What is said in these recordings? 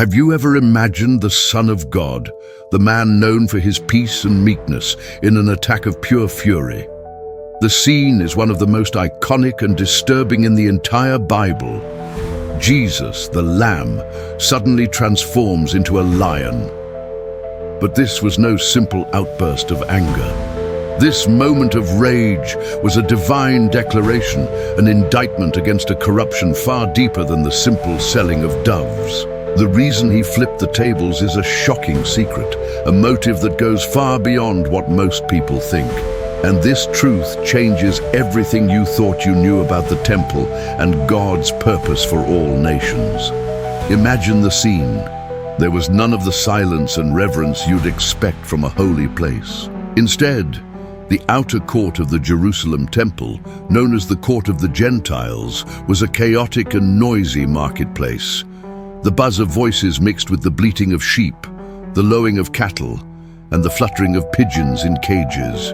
Have you ever imagined the Son of God, the man known for his peace and meekness, in an attack of pure fury? The scene is one of the most iconic and disturbing in the entire Bible. Jesus, the Lamb, suddenly transforms into a lion. But this was no simple outburst of anger. This moment of rage was a divine declaration, an indictment against a corruption far deeper than the simple selling of doves. The reason he flipped the tables is a shocking secret, a motive that goes far beyond what most people think. And this truth changes everything you thought you knew about the temple and God's purpose for all nations. Imagine the scene. There was none of the silence and reverence you'd expect from a holy place. Instead, the outer court of the Jerusalem temple, known as the court of the Gentiles, was a chaotic and noisy marketplace. The buzz of voices mixed with the bleating of sheep, the lowing of cattle, and the fluttering of pigeons in cages.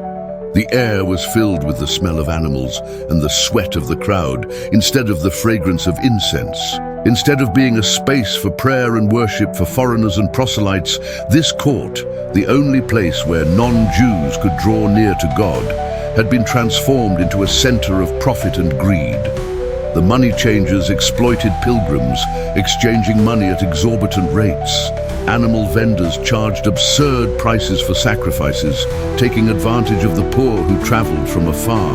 The air was filled with the smell of animals and the sweat of the crowd, instead of the fragrance of incense. Instead of being a space for prayer and worship for foreigners and proselytes, this court, the only place where non-Jews could draw near to God, had been transformed into a center of profit and greed. The money changers exploited pilgrims, exchanging money at exorbitant rates. Animal vendors charged absurd prices for sacrifices, taking advantage of the poor who traveled from afar.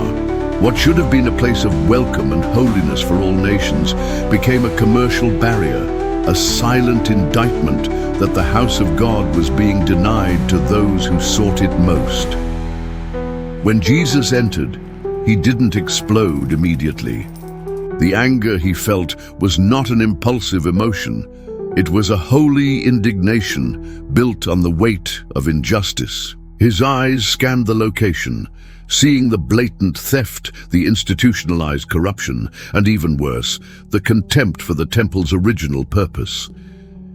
What should have been a place of welcome and holiness for all nations became a commercial barrier, a silent indictment that the house of God was being denied to those who sought it most. When Jesus entered, he didn't explode immediately. The anger he felt was not an impulsive emotion. It was a holy indignation built on the weight of injustice. His eyes scanned the location, seeing the blatant theft, the institutionalized corruption, and even worse, the contempt for the temple's original purpose.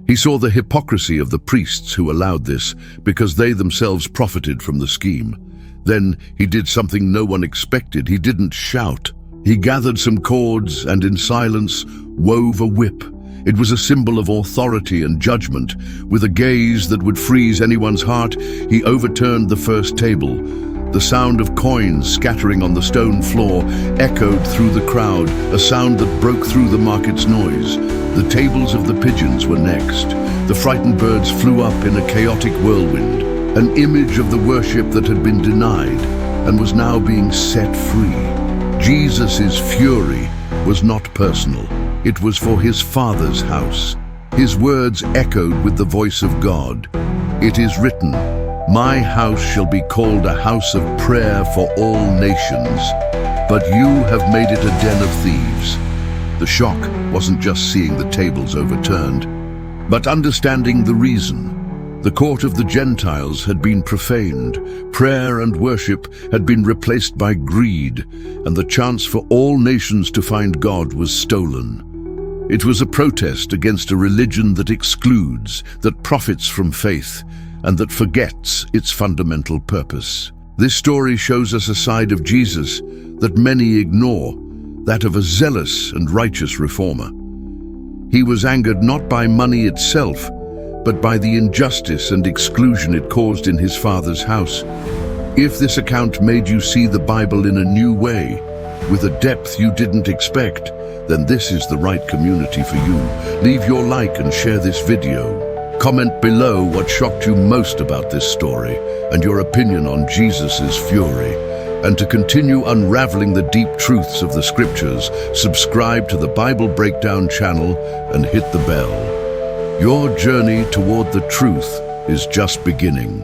He saw the hypocrisy of the priests who allowed this because they themselves profited from the scheme. Then he did something no one expected. He didn't shout. He gathered some cords and in silence wove a whip. It was a symbol of authority and judgment. With a gaze that would freeze anyone's heart, he overturned the first table. The sound of coins scattering on the stone floor echoed through the crowd, a sound that broke through the market's noise. The tables of the pigeons were next. The frightened birds flew up in a chaotic whirlwind, an image of the worship that had been denied and was now being set free. Jesus' fury was not personal. It was for his Father's house. His words echoed with the voice of God. It is written, "My house shall be called a house of prayer for all nations, but you have made it a den of thieves." The shock wasn't just seeing the tables overturned, but understanding the reason. The court of the Gentiles had been profaned, prayer and worship had been replaced by greed, and the chance for all nations to find God was stolen. It was a protest against a religion that excludes, that profits from faith, and that forgets its fundamental purpose. This story shows us a side of Jesus that many ignore, that of a zealous and righteous reformer. He was angered not by money itself, but by the injustice and exclusion it caused in his Father's house. If this account made you see the Bible in a new way, with a depth you didn't expect, then this is the right community for you. Leave your like and share this video. Comment below what shocked you most about this story and your opinion on Jesus' fury. And to continue unraveling the deep truths of the scriptures, subscribe to the Bible Breakdown channel and hit the bell. Your journey toward the truth is just beginning.